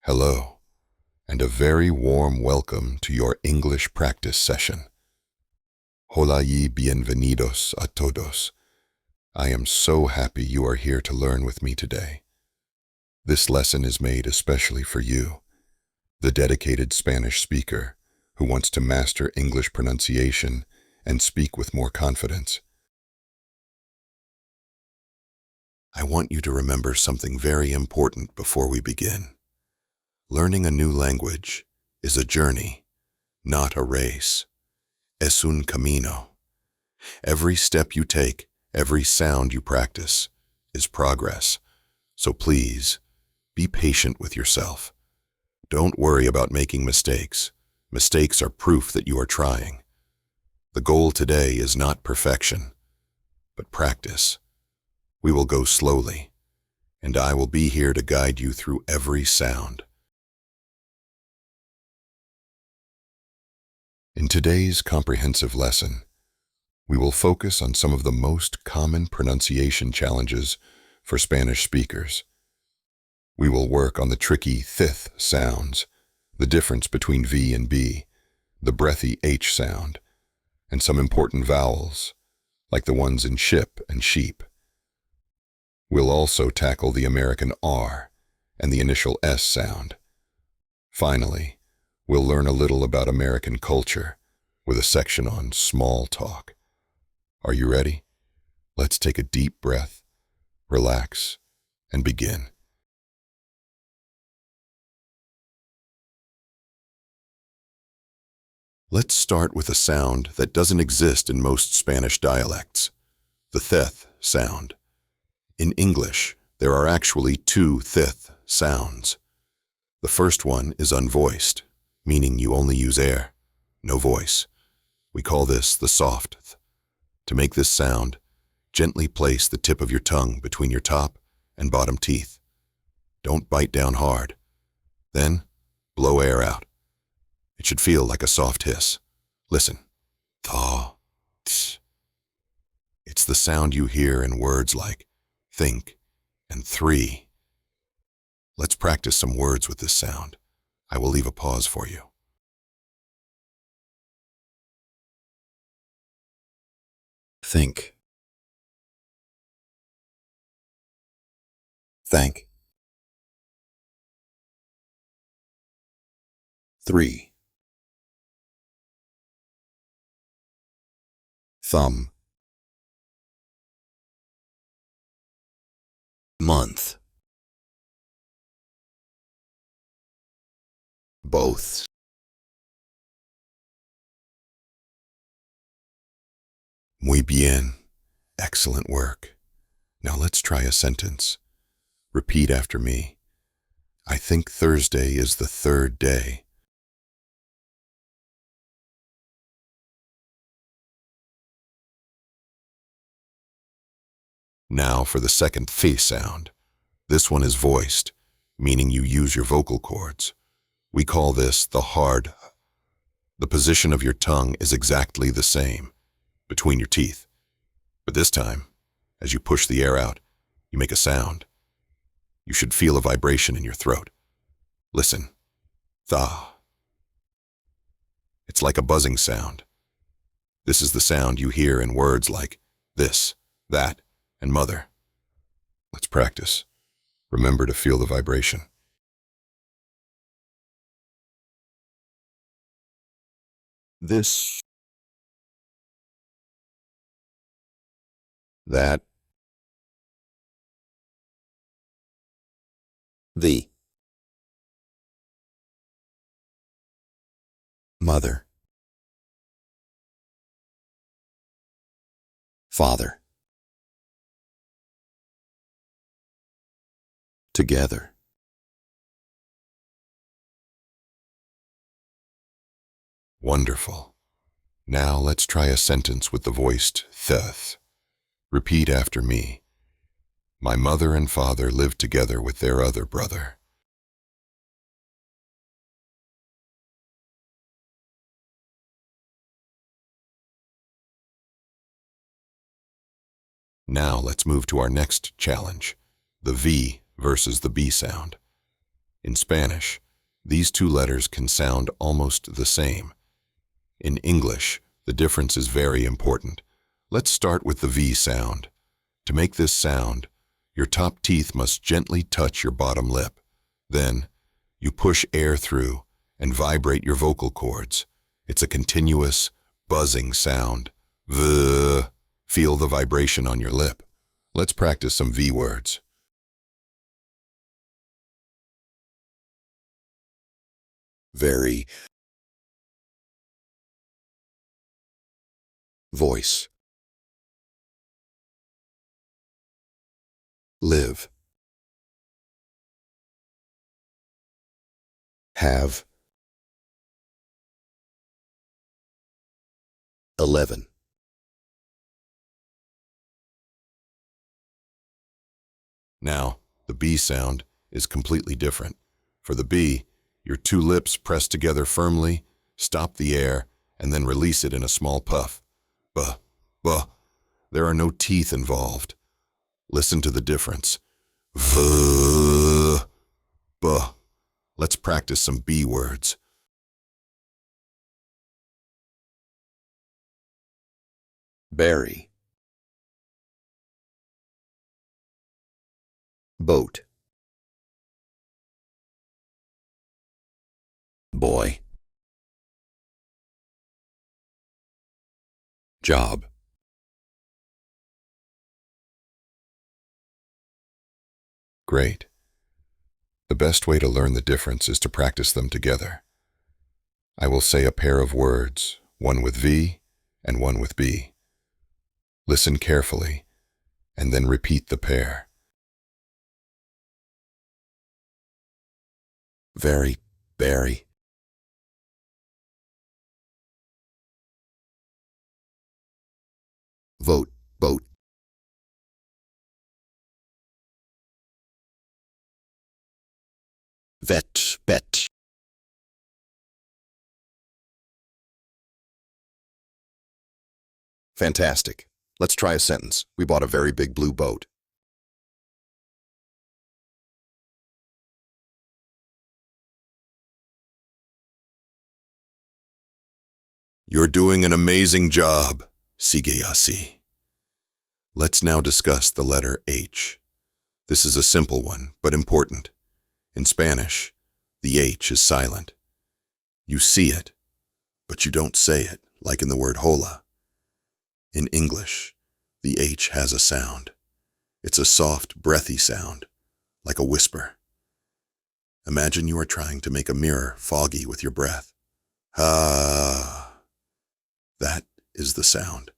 Hello, and a very warm welcome to your English practice session. Hola y bienvenidos a todos. I am so happy you are here to learn with me today. This lesson is made especially for you, the dedicated Spanish speaker who wants to master English pronunciation and speak with more confidence. I want you to remember something very important before we begin. Learning a new language is a journey, not a race. Es un camino. Every step you take, every sound you practice, is progress. So please, be patient with yourself. Don't worry about making mistakes. Mistakes are proof that you are trying. The goal today is not perfection, but practice. We will go slowly, and I will be here to guide you through every sound. In today's comprehensive lesson, we will focus on some of the most common pronunciation challenges for Spanish speakers. We will work on the tricky th sounds, the difference between V and B, the breathy H sound, and some important vowels, like the ones in ship and sheep. We'll also tackle the American R and the initial S sound. Finally, we'll learn a little about American culture with a section on small talk. Are you ready? Let's take a deep breath, relax, and begin. Let's start with a sound that doesn't exist in most Spanish dialects, the th sound. In English, there are actually two th sounds. The first one is unvoiced, meaning you only use air, no voice. We call this the soft th. To make this sound, gently place the tip of your tongue between your top and bottom teeth. Don't bite down hard. Then, blow air out. It should feel like a soft hiss. Listen. Thaw. Tss. It's the sound you hear in words like think and three. Let's practice some words with this sound. I will leave a pause for you. Think. Thank. 3. Thumb. Month. Both. Muy bien. Excellent work. Now let's try a sentence. Repeat after me. I think Thursday is the third day. Now for the second th sound. This one is voiced, meaning you use your vocal cords. We call this the hard. The position of your tongue is exactly the same, between your teeth. But this time, as you push the air out, you make a sound. You should feel a vibration in your throat. Listen. Tha. It's like a buzzing sound. This is the sound you hear in words like this, that, and mother. Let's practice. Remember to feel the vibration. This. That. The. Mother. Father. Together. Wonderful. Now let's try a sentence with the voiced th. Repeat after me. My mother and father lived together with their other brother. Now let's move to our next challenge, the V versus the B sound. In Spanish, these two letters can sound almost the same. In English, the difference is very important. Let's start with the V sound. To make this sound, your top teeth must gently touch your bottom lip. Then, you push air through and vibrate your vocal cords. It's a continuous, buzzing sound. V. Feel the vibration on your lip. Let's practice some V words. Very. Voice. Live. Have. 11. Now, the B sound is completely different. For the B, your two lips press together firmly, stop the air, and then release it in a small puff. Buh, buh. There are no teeth involved. Listen to the difference. V, buh. Let's practice some B words. Berry. Boat. Boy. Job. Great. The best way to learn the difference is to practice them together. I will say a pair of words, one with V and one with B. Listen carefully, and then repeat the pair. Very, berry. Vote, boat. Vet, bet. Fantastic. Let's try a sentence. We bought a very big blue boat. You're doing an amazing job. Sigue así. Let's now discuss the letter H. This is a simple one, but important. In Spanish, the H is silent. You see it, but you don't say it, like in the word hola. In English, the H has a sound. It's a soft, breathy sound, like a whisper. Imagine you are trying to make a mirror foggy with your breath. Ah. That is the sound.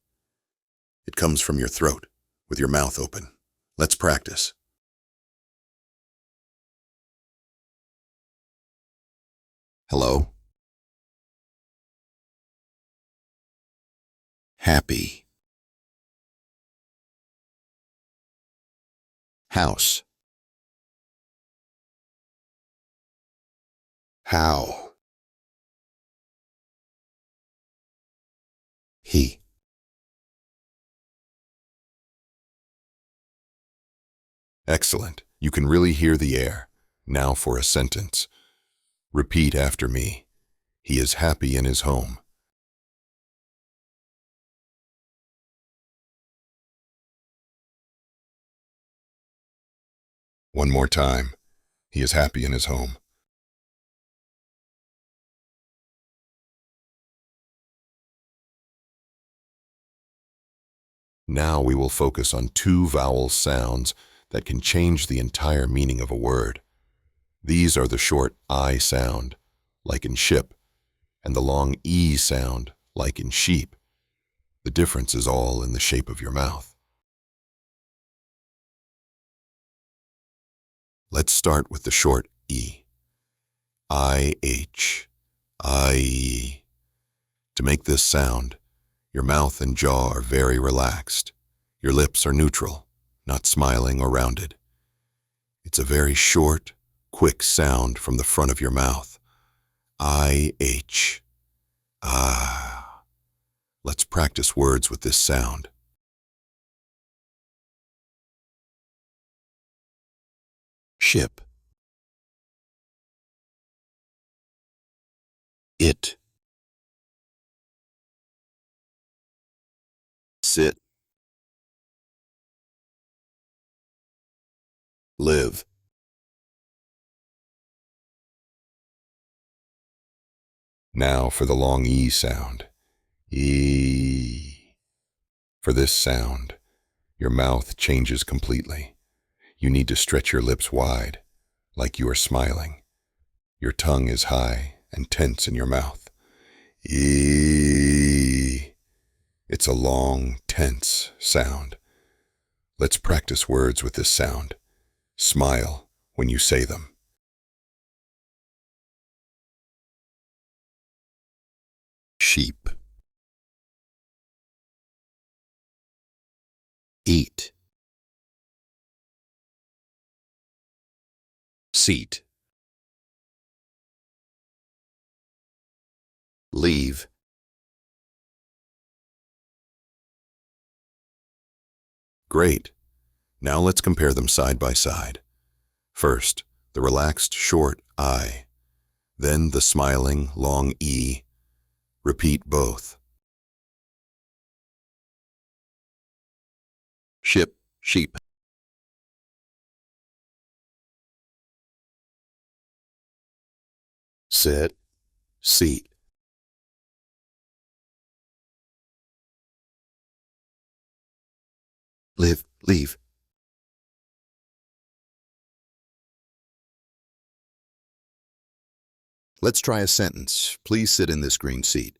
It comes from your throat, with your mouth open. Let's practice. Hello. Happy. House. How. He. Excellent. You can really hear the air. Now for a sentence. Repeat after me. He is happy in his home. One more time. He is happy in his home. Now we will focus on two vowel sounds that can change the entire meaning of a word. These are the short I sound, like in ship, and the long E sound, like in sheep. The difference is all in the shape of your mouth. Let's start with the short E. I-H, I. To make this sound, your mouth and jaw are very relaxed. Your lips are neutral, not smiling or rounded. It's a very short, quick sound from the front of your mouth. I-H, ah. Let's practice words with this sound. Ship. It. Sit. Live. Now for the long E sound. E. For this sound, your mouth changes completely. You need to stretch your lips wide, like you are smiling. Your tongue is high and tense in your mouth. E. It's a long, tense sound. Let's practice words with this sound. Smile when you say them. Sheep. Eat. Seat. Leave. Great. Now let's compare them side by side. First, the relaxed short I, then the smiling long E. Repeat both. Ship, sheep. Sit, seat. Live, leave. Let's try a sentence. Please sit in this green seat.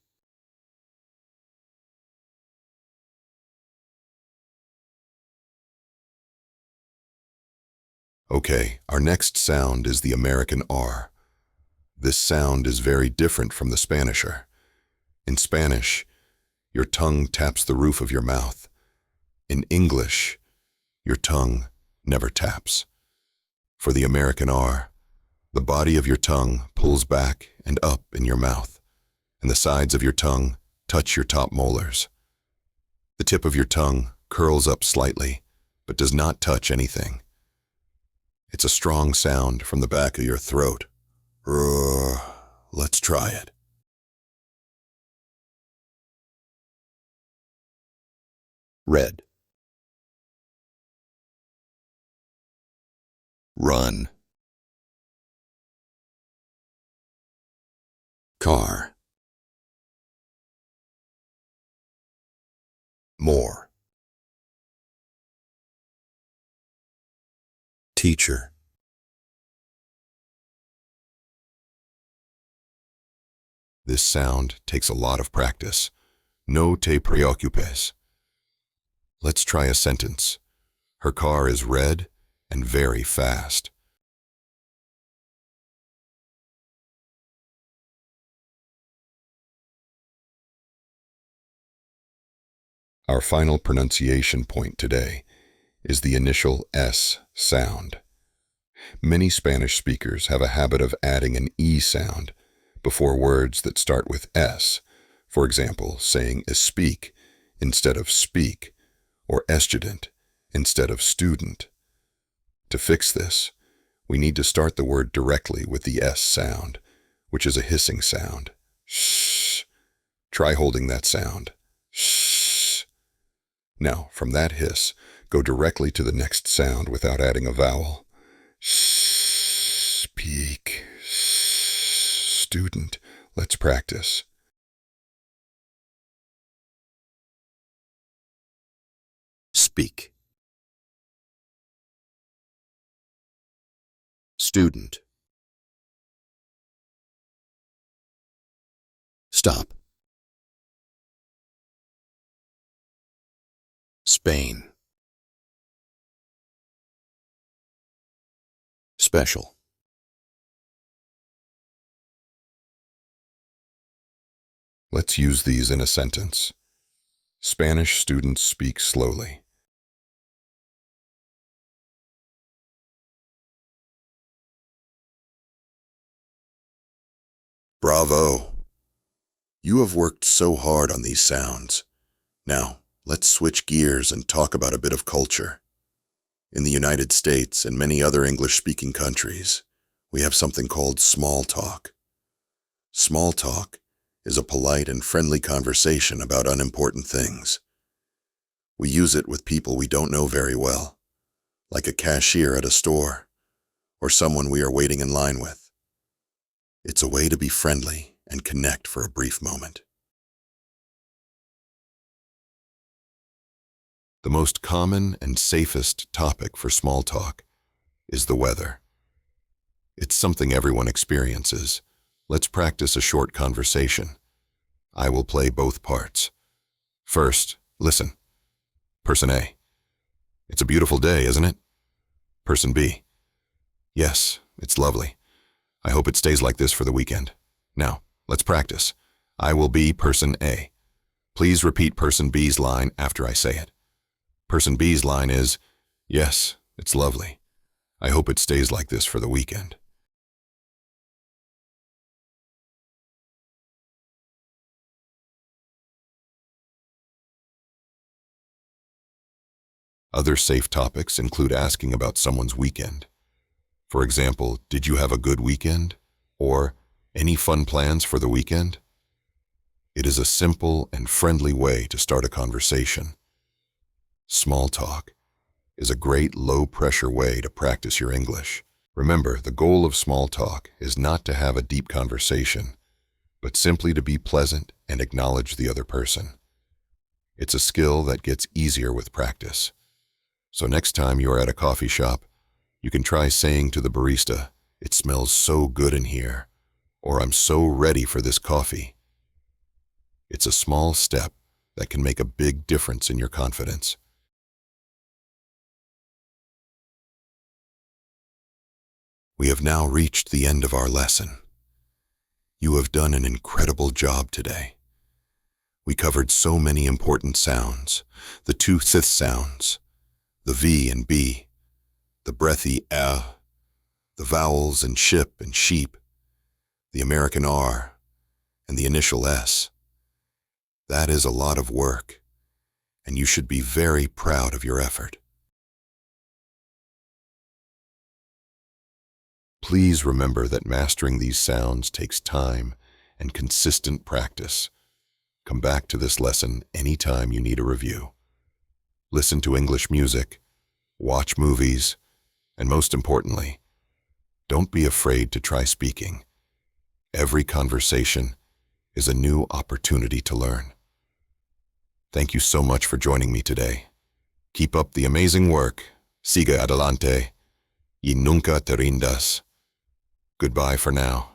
Okay, our next sound is the American R. This sound is very different from the Spanish R. In Spanish, your tongue taps the roof of your mouth. In English, your tongue never taps. For the American R, the body of your tongue pulls back and up in your mouth, and the sides of your tongue touch your top molars. The tip of your tongue curls up slightly, but does not touch anything. It's a strong sound from the back of your throat. Let's try it. Red. Run. Car. More. Teacher. This sound takes a lot of practice. No te preocupes. Let's try a sentence. Her car is red and very fast. Our final pronunciation point today is the initial S sound. Many Spanish speakers have a habit of adding an E sound before words that start with S, for example, saying speak instead of speak, or estudiant instead of student. To fix this, we need to start the word directly with the S sound, which is a hissing sound. Shh. Try holding that sound. Shh. Now, from that hiss, go directly to the next sound without adding a vowel. Speak. Student. Let's practice. Speak. Student. Stop. Spain. Special. Let's use these in a sentence. Spanish students speak slowly. Bravo! You have worked so hard on these sounds. Now, let's switch gears and talk about a bit of culture. In the United States and many other English-speaking countries, we have something called small talk. Small talk is a polite and friendly conversation about unimportant things. We use it with people we don't know very well, like a cashier at a store or someone we are waiting in line with. It's a way to be friendly and connect for a brief moment. The most common and safest topic for small talk is the weather. It's something everyone experiences. Let's practice a short conversation. I will play both parts. First, listen. Person A: It's a beautiful day, isn't it? Person B: Yes, it's lovely. I hope it stays like this for the weekend. Now, let's practice. I will be person A. Please repeat person B's line after I say it. Person B's line is, yes, it's lovely. I hope it stays like this for the weekend. Other safe topics include asking about someone's weekend. For example, did you have a good weekend? Or, any fun plans for the weekend? It is a simple and friendly way to start a conversation. Small talk is a great low-pressure way to practice your English. Remember, the goal of small talk is not to have a deep conversation, but simply to be pleasant and acknowledge the other person. It's a skill that gets easier with practice. So next time you are at a coffee shop, you can try saying to the barista, "It smells so good in here," or "I'm so ready for this coffee." It's a small step that can make a big difference in your confidence. We have now reached the end of our lesson. You have done an incredible job today. We covered so many important sounds, the two th sounds, the V and B, the breathy the vowels in ship and sheep, the American R, and the initial S. That is a lot of work, and you should be very proud of your effort. Please remember that mastering these sounds takes time and consistent practice. Come back to this lesson anytime you need a review. Listen to English music, watch movies, and most importantly, don't be afraid to try speaking. Every conversation is a new opportunity to learn. Thank you so much for joining me today. Keep up the amazing work. Siga adelante y nunca te rindas. Goodbye for now.